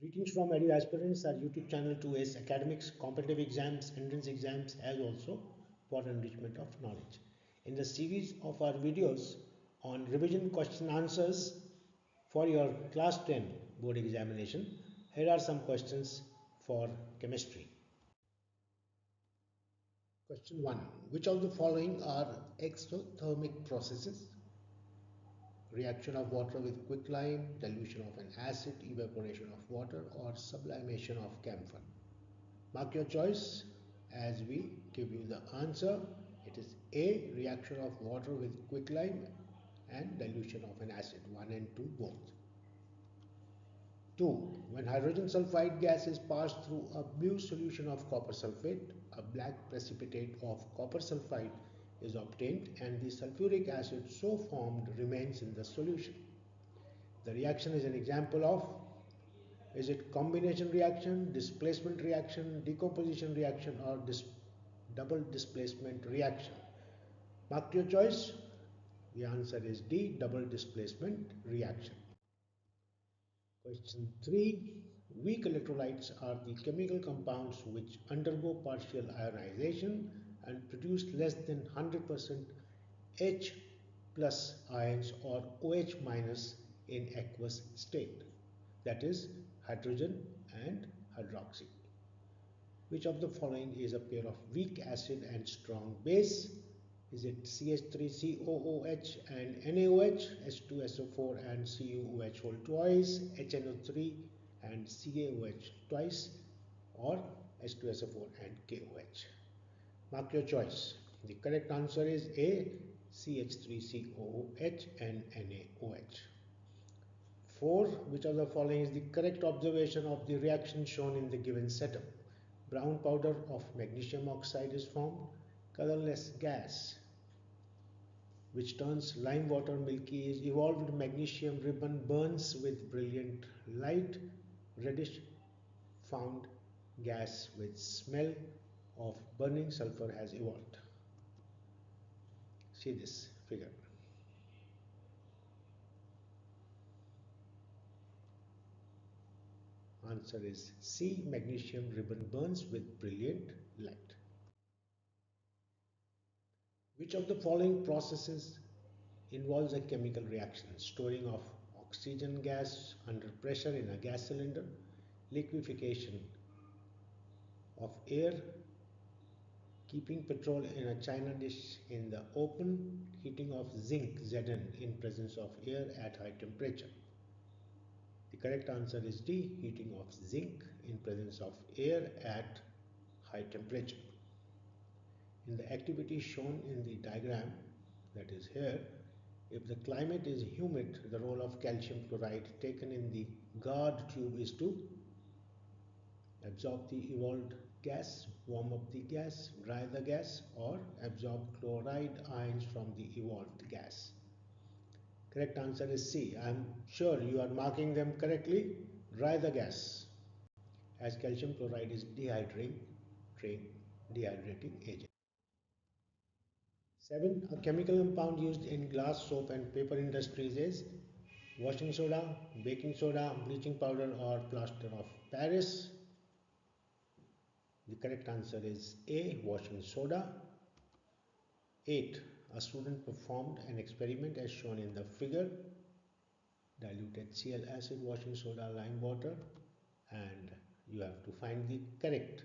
Greetings from Edu Aspirants, our YouTube channel to ACE academics, competitive exams, entrance exams, as also for enrichment of knowledge. In the series of our videos on revision question answers for your class 10 board examination, here are some questions for chemistry. Question 1. Which of the following are exothermic processes? Reaction of water with quicklime, dilution of an acid, evaporation of water, or sublimation of camphor. Mark your choice as we give you the answer. It is A, reaction of water with quicklime and dilution of an acid, 1 and 2 both. 2. When hydrogen sulfide gas is passed through a blue solution of copper sulfate, a black precipitate of copper sulfide is obtained and the sulfuric acid so formed remains in the solution. The reaction is an example of, is it combination reaction, displacement reaction, decomposition reaction, or double displacement reaction? Mark your choice. The answer is D, double displacement reaction. Question 3. Weak electrolytes are the chemical compounds which undergo partial ionization and produce less than 100% H plus ions or OH minus in aqueous state, that is hydrogen and hydroxy. Which of the following is a pair of weak acid and strong base? Is it CH3COOH and NaOH, H2SO4 and CuOH whole twice, HNO3 and CaOH twice, or H2SO4 and KOH? Mark your choice. The correct answer is A, CH3COOH and NaOH. 4. Which of the following is the correct observation of the reaction shown in the given setup? Brown powder of magnesium oxide is formed. Colorless gas which turns lime water milky is evolved. Magnesium ribbon burns with brilliant light. Reddish found gas with smell of burning sulfur has evolved. See this figure. Answer is C, magnesium ribbon burns with brilliant light. Which of the following processes involves a chemical reaction? Storing of oxygen gas under pressure in a gas cylinder, liquefaction of air, keeping petrol in a china dish in the open, heating of zinc Zn in presence of air at high temperature. The correct answer is D, heating of zinc in presence of air at high temperature. In the activity shown in the diagram, that is here, if the climate is humid, the role of calcium chloride taken in the guard tube is to absorb the evolved gas, warm up the gas, dry the gas, or absorb chloride ions from the evolved gas. Correct answer is C. I am sure you are marking them correctly. Dry the gas, as calcium chloride is dehydrating agent. 7. A chemical compound used in glass, soap and paper industries is washing soda, baking soda, bleaching powder, or plaster of Paris. The correct answer is A, washing soda. 8. A student performed an experiment as shown in the figure. Diluted Cl acid, washing soda, lime water, and you have to find the correct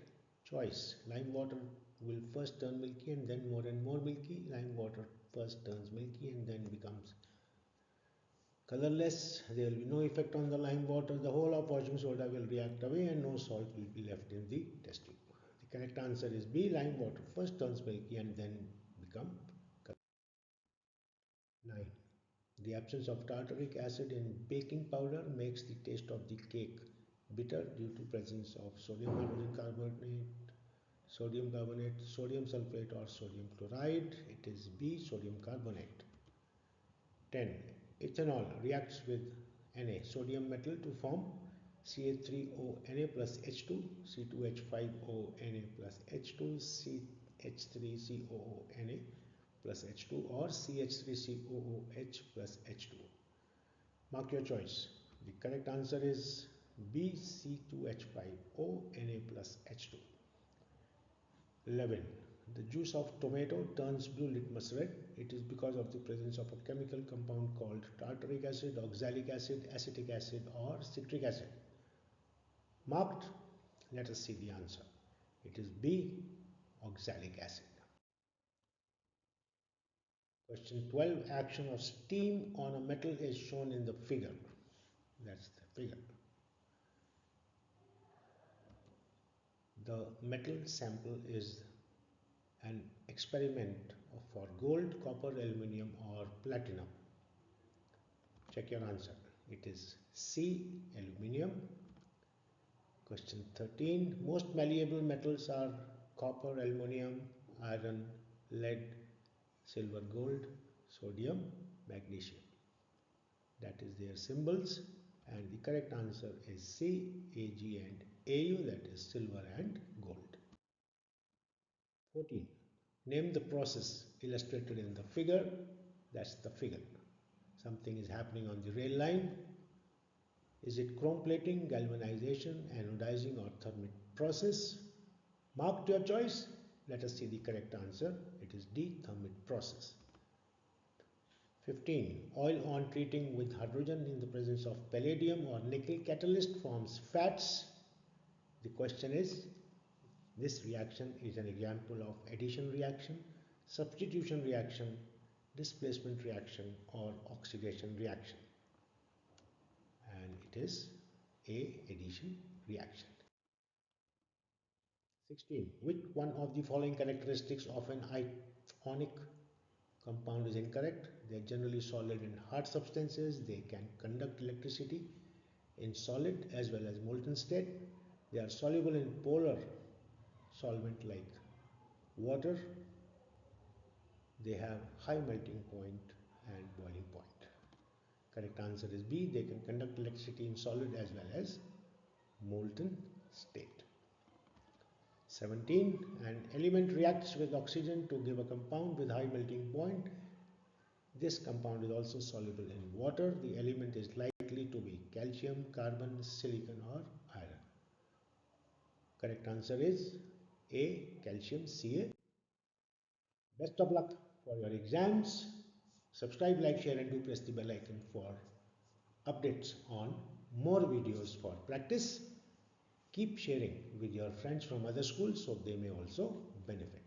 choice. Lime water will first turn milky and then more and more milky. Lime water first turns milky and then becomes colorless. There will be no effect on the lime water. The whole of washing soda will react away and no salt will be left in the test tube. The correct answer is B, lime water first turns milky and then become colorless. 9. The absence of tartaric acid in baking powder makes the taste of the cake bitter due to presence of sodium hydrogen carbonate, sodium carbonate, sodium sulfate, or sodium chloride. It is B, sodium carbonate. 10. Ethanol reacts with Na, sodium metal, to form CH3ONa plus H2, C2H5ONa plus H2, CH3COONa plus H2, or CH3COOH plus H2. Mark your choice. The correct answer is BC2H5O Na plus H2. 11. The juice of tomato turns blue litmus red. It is because of the presence of a chemical compound called tartaric acid, oxalic acid, acetic acid, or citric acid. Marked. Let us see the answer. It is B, oxalic acid. Question 12. Action of steam on a metal is shown in the figure. That's the figure. The metal sample is an experiment for gold, copper, aluminium, or platinum. Check your answer. It is C, aluminium. Question 13. Most malleable metals are copper, aluminium, iron, lead, silver, gold, sodium, magnesium. That is their symbols, and the correct answer is C, Ag and Au, that is silver and gold. 14. Name the process illustrated in the figure. That's the figure. Something is happening on the rail line. Is it chrome plating, galvanization, anodizing, or thermic process? Mark your choice. Let us see the correct answer. It is D, thermic process. 15. Oil on treating with hydrogen in the presence of palladium or nickel catalyst forms fats. The question is, this reaction is an example of addition reaction, substitution reaction, displacement reaction, or oxidation reaction. And it is A, addition reaction. 16. Which one of the following characteristics of an ionic compound is incorrect? They are generally solid in hard substances. They can conduct electricity in solid as well as molten state. They are soluble in polar solvent like water. They have high melting point and boiling point. Correct answer is B. They can conduct electricity in solid as well as molten state. 17. An element reacts with oxygen to give a compound with high melting point. This compound is also soluble in water. The element is likely to be calcium, carbon, silicon, or iron. Correct answer is A, calcium, Ca. Best of luck for your exams. Subscribe, like, share, and do press the bell icon for updates on more videos for practice. Keep sharing with your friends from other schools so they may also benefit.